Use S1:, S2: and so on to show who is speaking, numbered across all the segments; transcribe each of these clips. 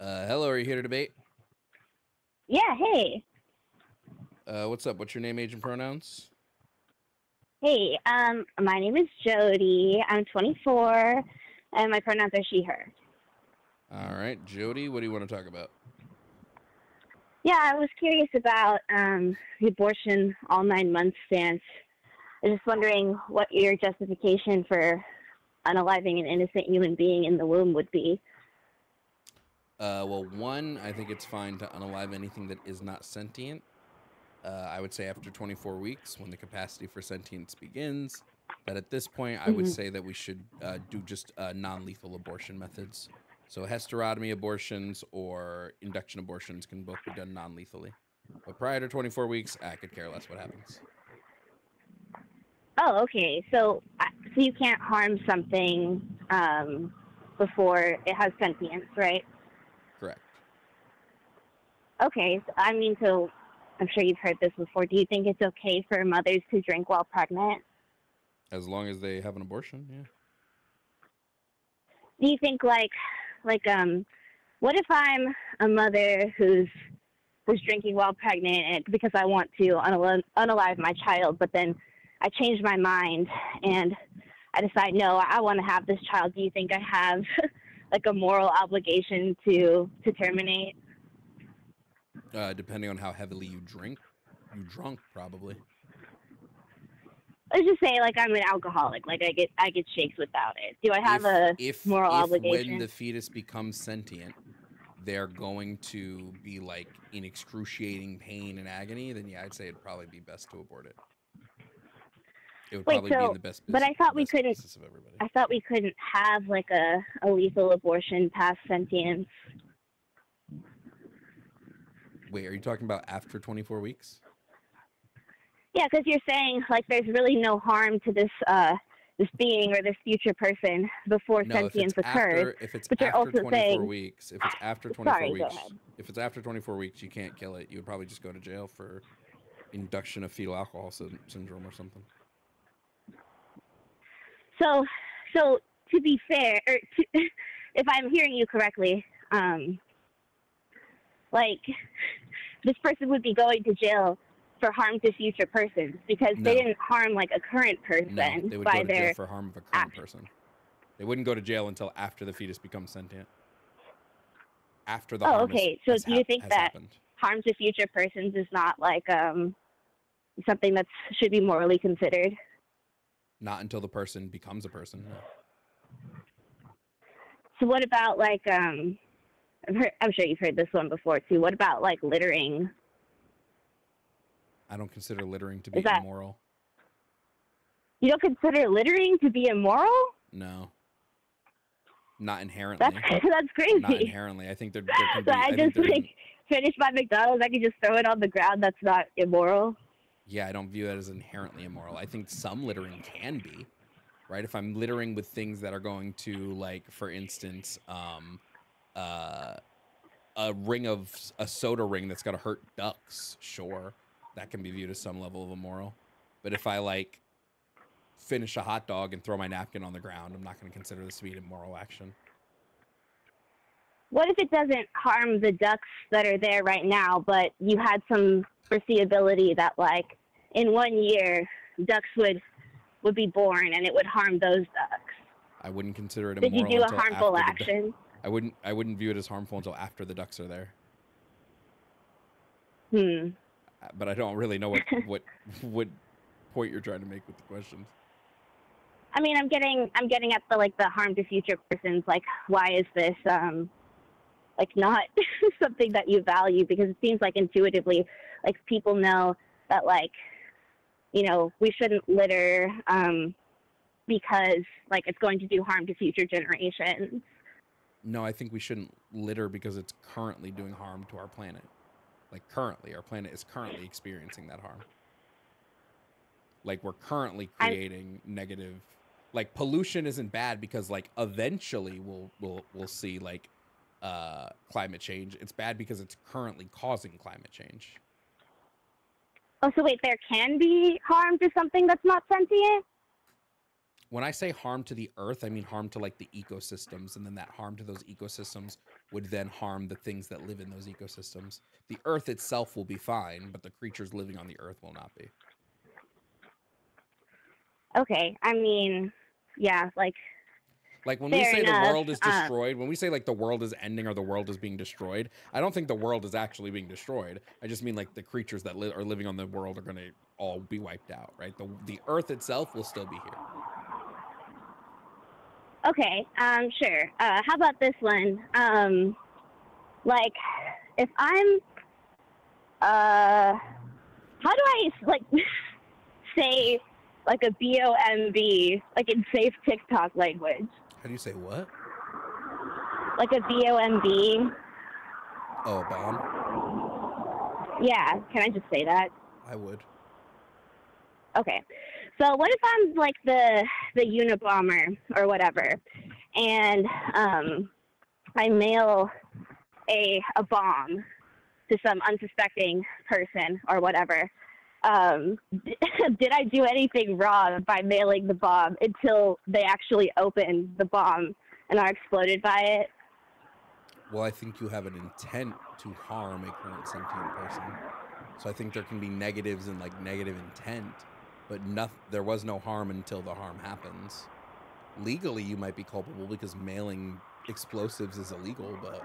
S1: Hello, are you here to debate?
S2: Yeah, hey.
S1: What's up? What's your name, age, and pronouns?
S2: Hey, my name is Jody. I'm 24, and my pronouns are she, her.
S1: All right, Jody, what do you want to talk about?
S2: Yeah, I was curious about the abortion all 9 months stance. I was just wondering what your justification for unaliving an innocent human being in the womb would be.
S1: Well, one, I think it's fine to unalive anything that is not sentient. I would say after 24 weeks, when the capacity for sentience begins, that at this point, I would
S2: Hmm.
S1: say that we should do just non lethal abortion methods. So, hysterotomy abortions or induction abortions can both be done non lethally. But prior to 24 weeks, I could care less what happens.
S2: Oh, okay. So you can't harm something before it has sentience, right?
S1: Correct.
S2: Okay. So I'm sure you've heard this before. Do you think it's okay for mothers to drink while pregnant?
S1: As long as they have an abortion, yeah.
S2: Do you think what if I'm a mother who's drinking while pregnant because I want to unalive my child, but then I change my mind and I decide no, I want to have this child. Do you think I have like a moral obligation to terminate?
S1: Depending on how heavily you drink, you drunk probably.
S2: Let's just say like I'm an alcoholic, like I get shakes without it. Do I have
S1: If
S2: a
S1: if
S2: moral
S1: if when
S2: obligation?
S1: the fetus becomes sentient, they're going to be like in excruciating pain and agony, then yeah, I'd say it'd probably be best to abort it. It would
S2: Wait,
S1: probably be in
S2: so
S1: the best
S2: but
S1: business,
S2: I
S1: the
S2: thought we
S1: best
S2: couldn't.
S1: business of everybody.
S2: I thought we couldn't have like a lethal abortion past sentience.
S1: Wait, are you talking about after 24 weeks?
S2: Yeah, because you're saying like there's really no harm to this being or this future person before
S1: No,
S2: sentience occurs,
S1: if it's
S2: but you're
S1: after
S2: also
S1: 24
S2: saying,
S1: weeks, if it's after 24
S2: sorry, go
S1: weeks,
S2: ahead.
S1: if it's after 24 weeks, you can't kill it. You would probably just go to jail for induction of fetal alcohol syndrome or something.
S2: So, so to be fair, if I'm hearing you correctly, like this person would be going to jail for harm to future persons because they
S1: No,
S2: didn't harm like a current
S1: no,
S2: person
S1: they would go
S2: by
S1: to jail
S2: their
S1: for harm of a current
S2: action.
S1: person. They wouldn't go to jail until after the fetus becomes sentient. After the
S2: Oh,
S1: harm
S2: okay. So do you think
S1: has
S2: that
S1: happened.
S2: harm to future persons is not like something that should be morally considered?
S1: Not until the person becomes a person. No,
S2: So what about like I'm sure you've heard this one before too. What about like littering?
S1: I don't consider littering to
S2: Is
S1: be
S2: that
S1: immoral.
S2: you don't consider littering to be immoral?
S1: No, not
S2: That's
S1: inherently.
S2: that's
S1: Not
S2: crazy.
S1: inherently. I think there can
S2: So
S1: be.
S2: I
S1: I think
S2: just
S1: there's.
S2: like finish my McDonald's. I could just throw it on the ground. That's not immoral.
S1: Yeah, I don't view that as inherently immoral. I think some littering can be right. If I'm littering with things that are going to, like, for instance, uh, a soda ring that's gonna hurt ducks, sure, that can be viewed as some level of immoral. But if I like finish a hot dog and throw my napkin on the ground, I'm not going to consider this to be an immoral action.
S2: What if it doesn't harm the ducks that are there right now, but you had some foreseeability that like in 1 year ducks would be born and it would harm those ducks?
S1: I wouldn't consider it
S2: Did you
S1: immoral
S2: do a
S1: until
S2: harmful
S1: after
S2: action?
S1: I wouldn't view it as harmful until after the ducks are there.
S2: Hmm.
S1: But I don't really know what point you're trying to make with the questions.
S2: I mean, I'm getting at the harm to future persons. Like, why is this like not something that you value? Because it seems like intuitively, like people know that like we shouldn't litter because like it's going to do harm to future generations.
S1: No, I think we shouldn't litter because it's currently doing harm to our planet. Like currently, our planet is currently experiencing that harm. Like we're currently
S2: I'm
S1: creating negative, like pollution isn't bad because like eventually we'll see like climate change. It's bad because it's currently causing climate change.
S2: Oh, so wait, there can be harm to something that's not sentient?
S1: When I say harm to the earth, I mean harm to like the ecosystems, and then that harm to those ecosystems would then harm the things that live in those ecosystems. The earth itself will be fine, but the creatures living on the earth will not be.
S2: Okay, I mean, yeah,
S1: Like when we
S2: fair
S1: say the
S2: enough.
S1: world is destroyed, when we say like the world is ending or the world is being destroyed, I don't think the world is actually being destroyed. I just mean like the creatures that are living on the world are going to all be wiped out, right? The earth itself will still be here.
S2: Okay, sure. How about this one? Like, if I'm, how do I like say like a BOMB like in safe TikTok language?
S1: How do you say what?
S2: Like a BOMB.
S1: Oh, a bomb?
S2: Yeah, can I just say that?
S1: I would.
S2: Okay. So what if I'm like the Unabomber or whatever, and I mail a bomb to some unsuspecting person or whatever? Did I do anything wrong by mailing the bomb until they actually open the bomb and are exploded by it?
S1: Well, I think you have an intent to harm a current sentient person. So I think there can be negatives and like negative intent, but there was no harm until the harm happens. Legally, you might be culpable because mailing explosives is illegal, but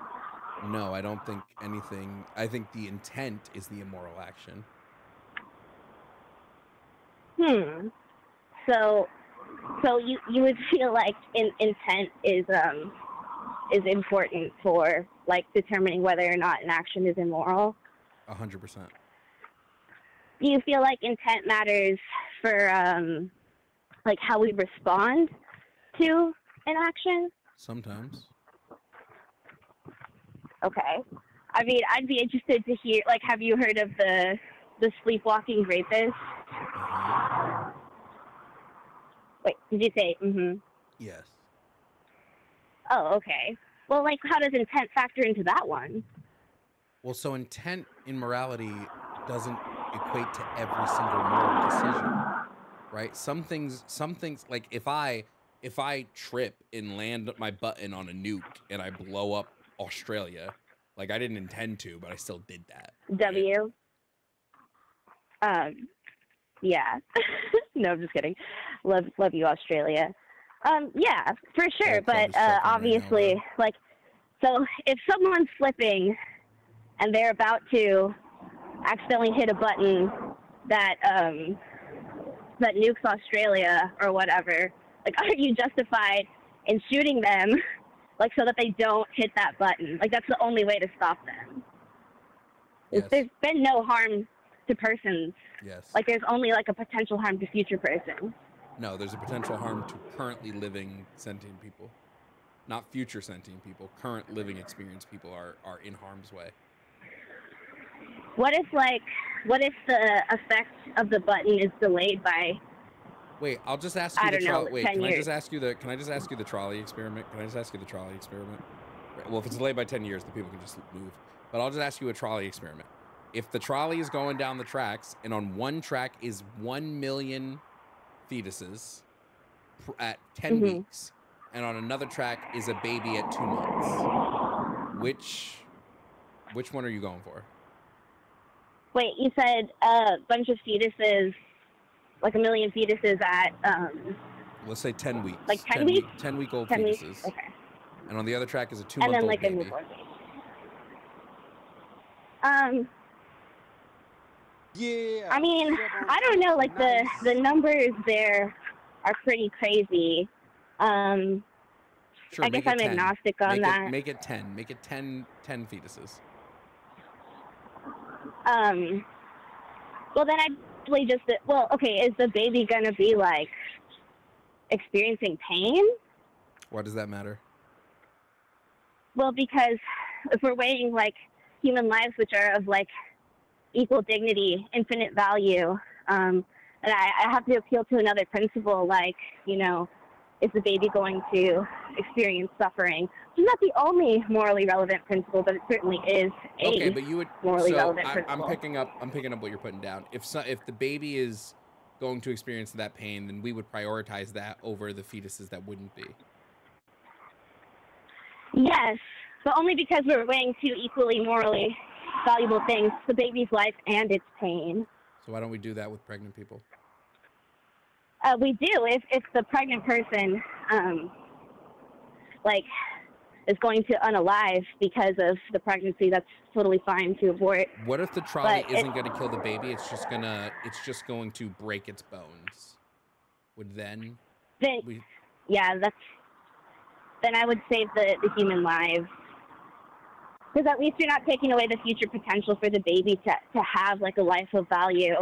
S1: no, I don't think anything. I think the intent is the immoral action.
S2: So you would feel like intent is important for like determining whether or not an action is immoral?
S1: 100%.
S2: Do you feel like intent matters for like how we respond to an action?
S1: Sometimes.
S2: Okay. I mean, I'd be interested to hear, like, have you heard of the sleepwalking rapist? Wait, did you say
S1: Yes.
S2: Oh, okay. Well, like, how does intent factor into that one?
S1: Well, so intent in morality doesn't equate to every single moral decision, right? Some things, like if I trip and land my button on a nuke and I blow up Australia, like I didn't intend to, but I still did that.
S2: W. Yeah. No, I'm just kidding. Love you, Australia. Yeah, for sure. But obviously, right now, like, so if someone's slipping and they're about to accidentally hit a button that that nukes Australia or whatever, like, are you justified in shooting them, like, so that they don't hit that button? Like, that's the only way to stop them.
S1: Yes.
S2: There's been no harm to persons.
S1: Yes.
S2: Like, there's only like a potential harm to future persons.
S1: No, there's a potential harm to currently living sentient people, not future sentient people. Current living experienced people are in harm's way.
S2: What if the effect of the button is delayed by?
S1: Wait, I'll just ask you. Wait,
S2: 10
S1: can
S2: years.
S1: I just ask you the trolley experiment? Can I just ask you the trolley experiment? Well, if it's delayed by 10 years, the people can just move. But I'll just ask you a trolley experiment. If the trolley is going down the tracks, and on one track is 1 million fetuses at 10 weeks, and on another track is a baby at 2 months, which one are you going for?
S2: Wait, you said a bunch of fetuses, like 1 million fetuses at
S1: let's say 10 weeks.
S2: Like 10 weeks?
S1: 10-week-old
S2: 10
S1: fetuses.
S2: Weeks? Okay.
S1: And on the other track is a 2-month-old
S2: like
S1: baby.
S2: A newborn baby.
S3: Yeah.
S2: I mean, I don't know, like the numbers there are pretty crazy.
S1: Sure,
S2: I guess I'm agnostic on that.
S1: Make it 10. Make it 10 fetuses.
S2: Well, then I'd probably just, well, okay, is the baby gonna be like experiencing pain?
S1: Why does that matter?
S2: Well, because if we're weighing like human lives, which are of like equal dignity, infinite value, and I have to appeal to another principle, like, you know, is the baby going to experience suffering? It's not the only morally relevant principle, but it certainly is
S1: okay, but you would
S2: morally relevant principle.
S1: I'm picking up what you're putting down. If the baby is going to experience that pain, then we would prioritize that over the fetuses that wouldn't be.
S2: Yes, but only because we're weighing two equally morally valuable things: the baby's life and its pain.
S1: So why don't we do that with pregnant people?
S2: We do. If the pregnant person, is going to unalive because of the pregnancy, that's totally fine to abort.
S1: What if the trolley isn't going to kill the baby? It's just going to break its bones. Would then
S2: then I would save the human lives, because at least you're not taking away the future potential for the baby to have like a life of value.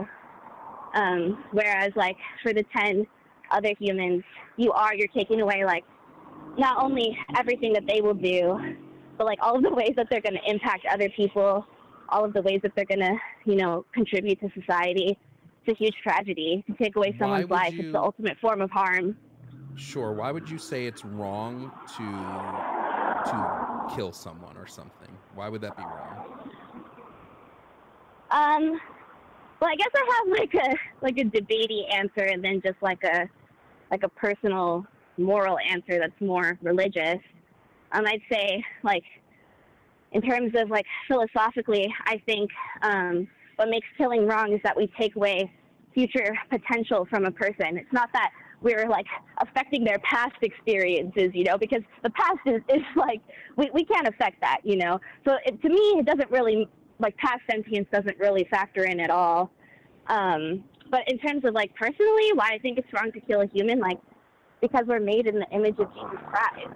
S2: Whereas like for the 10 other humans, you're taking away like not only everything that they will do, but like all of the ways that they're going to impact other people, all of the ways that they're going to, contribute to society. It's a huge tragedy. To take away someone's life, it's the ultimate form of harm.
S1: Sure. Why would you say it's wrong to kill someone or something? Why would that be wrong?
S2: Well, I guess I have like a debatey answer, and then just like a personal moral answer that's more religious. I'd say, like, in terms of like philosophically, I think what makes killing wrong is that we take away future potential from a person. It's not that we're like affecting their past experiences, because the past is like we can't affect that, So to me, it doesn't really, like, past sentience doesn't really factor in at all. But in terms of like personally, why I think it's wrong to kill a human, like, because we're made in the image of Jesus Christ.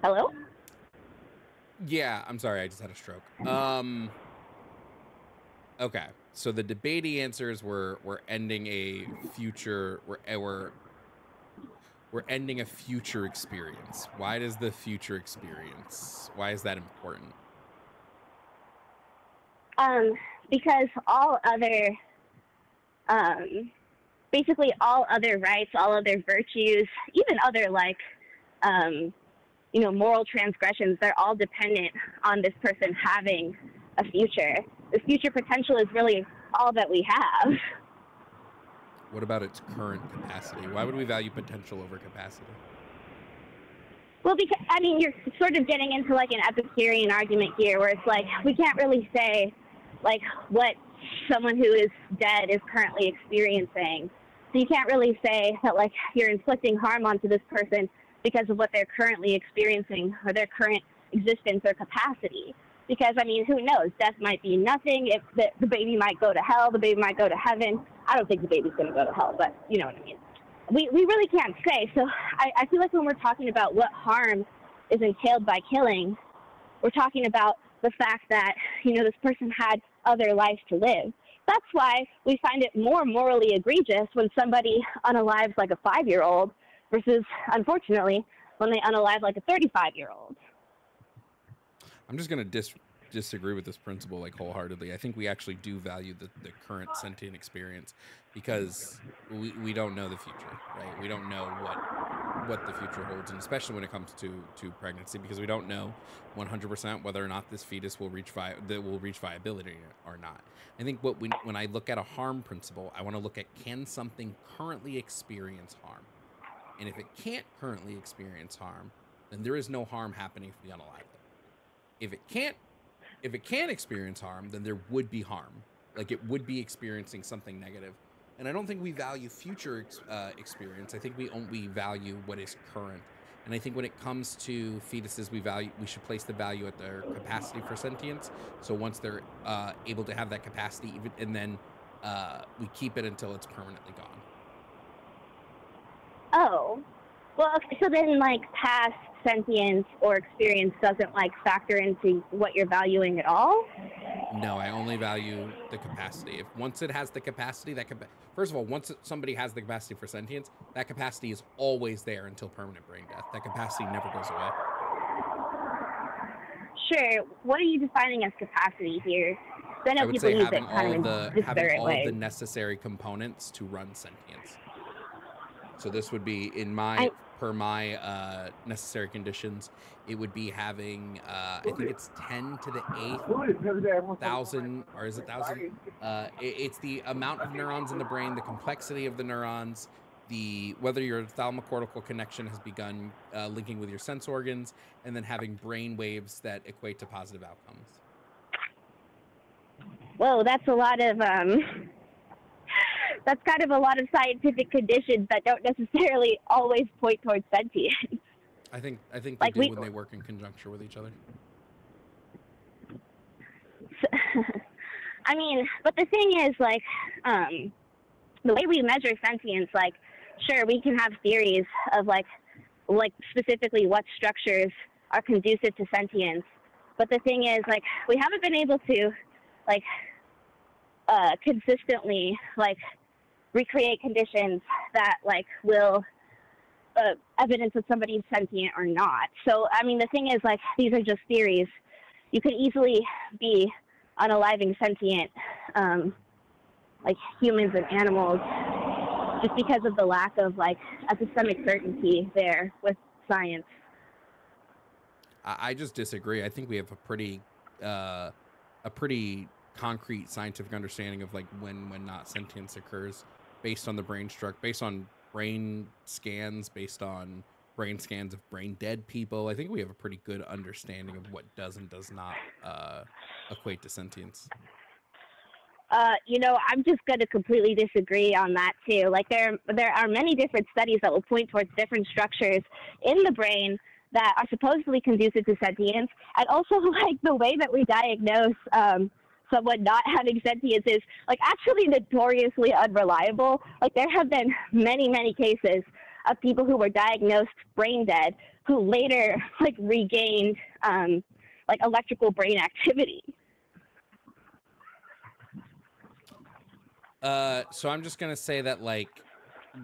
S2: Hello?
S1: Yeah, I'm sorry, I just had a stroke. Okay, so the debatey answers we're ending a future, we're ending a future experience. Why does the future experience, why is that important?
S2: Because all other, basically all other rights, all other virtues, even other like, moral transgressions, they're all dependent on this person having a future. The future potential is really all that we have.
S1: What about its current capacity? Why would we value potential over capacity?
S2: Well, because, you're sort of getting into like an Epicurean argument here, where it's like, we can't really say like what someone who is dead is currently experiencing. So you can't really say that like you're inflicting harm onto this person because of what they're currently experiencing or their current existence or capacity. Because, who knows? Death might be nothing. If the baby might go to hell, the baby might go to heaven. I don't think the baby's going to go to hell, but you know what I mean. We really can't say. So I feel like when we're talking about what harm is entailed by killing, we're talking about the fact that, this person had other lives to live. That's why we find it more morally egregious when somebody unalives like a 5-year-old versus, unfortunately, when they unalive like a 35-year-old.
S1: I'm just going to disagree with this principle like wholeheartedly. I think we actually do value the current sentient experience, because we don't know the future, right? We don't know what the future holds, and especially when it comes to pregnancy, because we don't know 100% whether or not this fetus will reach viability or not. I think when I look at a harm principle, I want to look at, can something currently experience harm? And if it can't currently experience harm, then there is no harm happening if we unalive it. If it can't experience harm, then there would be harm. Like, it would be experiencing something negative. And I don't think we value future experience. I think we value what is current. And I think when it comes to fetuses, we should place the value at their capacity for sentience. So once they're able to have that capacity, and then we keep it until it's permanently gone.
S2: Oh, well, okay, so then like past sentience or experience doesn't like factor into what you're valuing at all?
S1: No, I only value the capacity. Once it has the capacity, first of all, once somebody has the capacity for sentience, that capacity is always there until permanent brain death. That capacity never goes away.
S2: Sure. What are you defining as capacity here? I know people use it kind of in disparate ways.
S1: Having all the necessary components to run sentience. So this would be in my per my necessary conditions. It would be having I think it's 10 to the 8th thousand, or is it thousand? It's the amount of neurons in the brain, the complexity of the neurons, the whether your thalamocortical connection has begun linking with your sense organs, and then having brain waves that equate to positive outcomes.
S2: Whoa, that's a lot of that's kind of a lot of scientific conditions that don't necessarily always point towards sentience.
S1: I think they
S2: Like
S1: do when they work in conjunction with each other.
S2: I mean, but the thing is, like, the way we measure sentience, like, sure, we can have theories of, like specifically what structures are conducive to sentience. But the thing is, like, we haven't been able to, like, consistently, like, recreate conditions that, like, will evidence that somebody's sentient or not. So, I mean, the thing is, like, these are just theories. You could easily be unaliving sentient, like, humans and animals just because of the lack of, like, epistemic certainty there with science.
S1: I just disagree. I think we have a pretty concrete scientific understanding of, like, when not sentience occurs based on the brain structure, based on brain scans, based on brain scans of brain dead people. I think we have a pretty good understanding of what does and does not equate to sentience.
S2: You know, I'm just going to completely disagree on that too. Like, there are many different studies that will point towards different structures in the brain that are supposedly conducive to sentience, and also, like, the way that we diagnose someone not having sentience is, like, actually notoriously unreliable. Like, there have been many, many cases of people who were diagnosed brain dead who later, like, regained like, electrical brain activity.
S1: So I'm just gonna say that, like,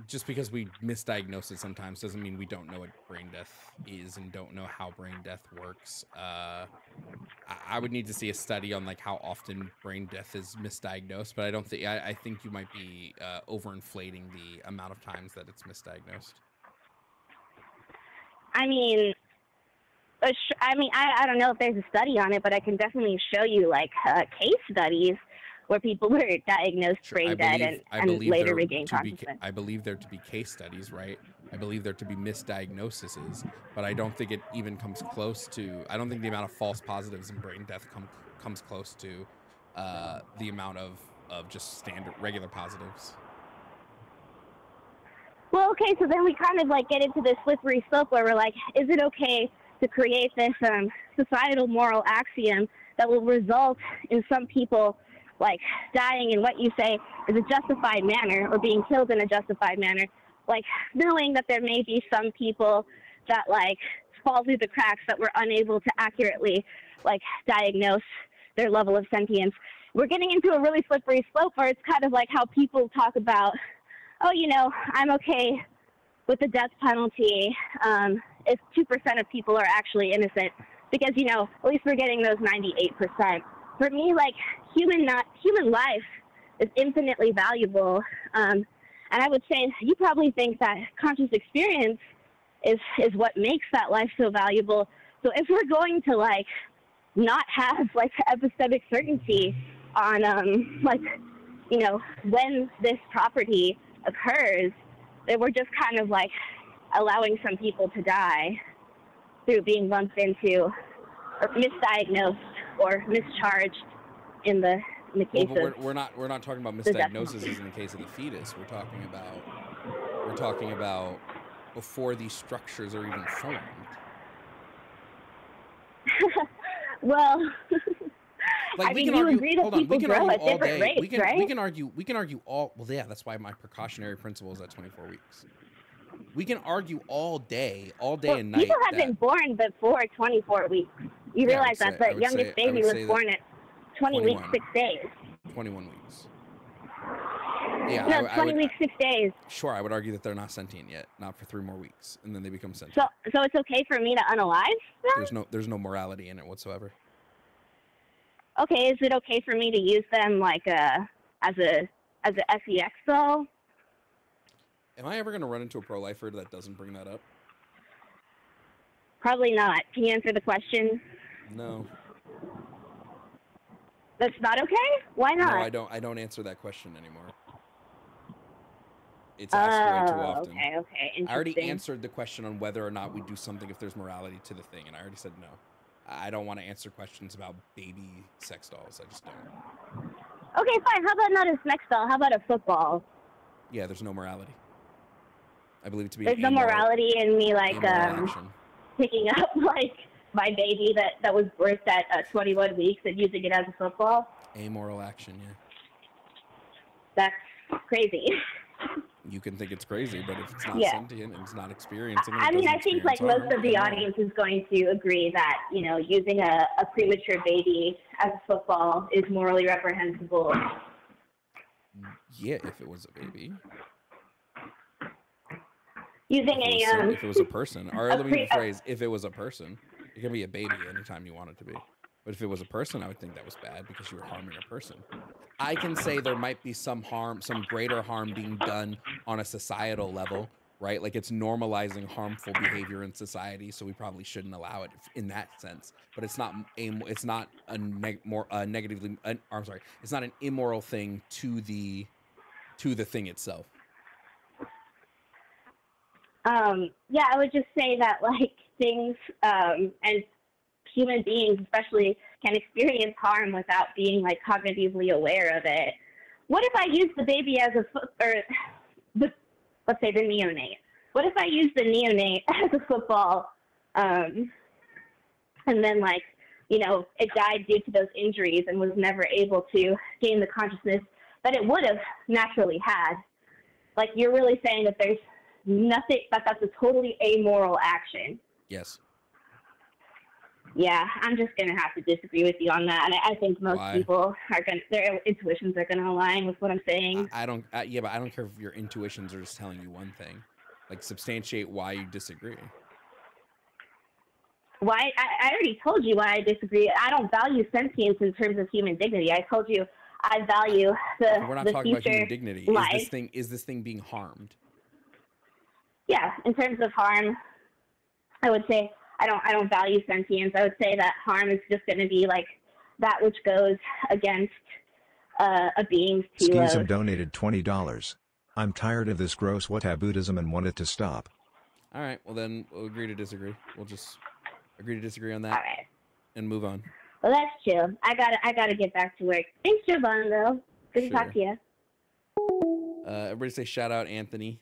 S1: just because we misdiagnose it sometimes doesn't mean we don't know what brain death is and don't know how brain death works. I would need to see a study on, like, how often brain death is misdiagnosed, but I don't think I think you might be overinflating the amount of times that it's misdiagnosed.
S2: I mean, I don't know if there's a study on it, but I can definitely show you, like, case studies where people were diagnosed brain dead and later regained consciousness.
S1: I believe there to be case studies, right? I believe there to be misdiagnoses, but I don't think it even comes close to. I don't think the amount of false positives in brain death comes close to the amount of just standard regular positives.
S2: Well, okay, so then we kind of, like, get into this slippery slope where we're like, is it okay to create this societal moral axiom that will result in some people, like, dying in what you say is a justified manner or being killed in a justified manner, like, knowing that there may be some people that, like, fall through the cracks that we're unable to accurately, like, diagnose their level of sentience. We're getting into a really slippery slope where it's kind of like how people talk about, oh, you know, I'm okay with the death penalty if 2% of people are actually innocent because, you know, at least we're getting those 98%. For me, like, human life is infinitely valuable, and I would say you probably think that conscious experience is what makes that life so valuable. So if we're going to, like, not have, like, epistemic certainty on like, you know, when this property occurs, then we're just kind of, like, allowing some people to die through being lumped into or misdiagnosed or mischarged in the case of.
S1: We're not talking about misdiagnosis in the case of the fetus. We're talking about before these structures are even formed.
S2: Well,
S1: like,
S2: I mean, you agree that people grow at different rates, right?
S1: We can argue all. Well, yeah, that's why my precautionary principle is at 24 weeks. We can argue all day and night.
S2: People have been born before 24 weeks. You realize that the youngest baby was born at 20 weeks, 6 days.
S1: 21 weeks. Yeah,
S2: no, 20 weeks, 6 days.
S1: Sure, I would argue that they're not sentient yet, not for 3 more weeks, and then they become sentient.
S2: So it's okay for me to unalive them?
S1: There's no morality in it whatsoever.
S2: Okay, is it okay for me to use them, like, as a SEX though?
S1: Am I ever going to run into a pro-lifer that doesn't bring that up?
S2: Probably not. Can you answer the question?
S1: No.
S2: That's not okay? Why not?
S1: No, I don't answer that question anymore. It's asked way too often.
S2: Okay, interesting.
S1: I already answered the question on whether or not we do something if there's morality to the thing, and I already said no. I don't want to answer questions about baby sex dolls. I just don't.
S2: Okay, fine. How about not a sex doll? How about a football?
S1: Yeah, there's no morality. I believe it to be.
S2: There's no morality in me, like picking up like my baby that was birthed at 21 weeks and using it as a football.
S1: Amoral action, yeah.
S2: That's crazy.
S1: You can think it's crazy, but if it's not sentient and it's not experiencing it,
S2: I mean, I think like most of the audience is going to agree that, you know, using a premature baby as a football is morally reprehensible.
S1: Yeah, if it was a baby.
S2: Using
S1: if it was a person, or let me rephrase, if it was a person, it can be a baby anytime you want it to be. But if it was a person, I would think that was bad because you were harming a person. I can say there might be some harm, some greater harm being done on a societal level, right? Like it's normalizing harmful behavior in society, so we probably shouldn't allow it in that sense. But it's not it's not an immoral thing to the thing itself.
S2: Yeah, I would just say that like things and human beings especially can experience harm without being like cognitively aware of it. What if I use the baby as let's say the neonate? What if I use the neonate as a football and then like, you know, it died due to those injuries and was never able to gain the consciousness that it would have naturally had? Like you're really saying that there's nothing, that's a totally amoral action.
S1: Yes.
S2: Yeah, I'm just gonna have to disagree with you on that, and I think most people are their intuitions are gonna align with what I'm saying.
S1: I don't. Yeah, but I don't care if your intuitions are just telling you one thing. Like, substantiate why you disagree.
S2: Why? I already told you why I disagree. I don't value sentience in terms of human dignity. I told you I value the.
S1: We're not
S2: the
S1: talking about human dignity.
S2: Life.
S1: Is this thing being harmed?
S2: Yeah, in terms of harm, I would say. I don't value sentience. I would say that harm is just going to be like that which goes against a being's telos.
S3: Schism donated $20. I'm tired of this gross whataboutism and want it to stop.
S1: All right, well then we'll agree to disagree. We'll just agree to disagree on that.
S2: All right.
S1: And move on.
S2: Well, that's chill. I gotta get back to work. Thanks, Giovanni, though. Good to talk to you.
S1: Everybody say shout out Anthony.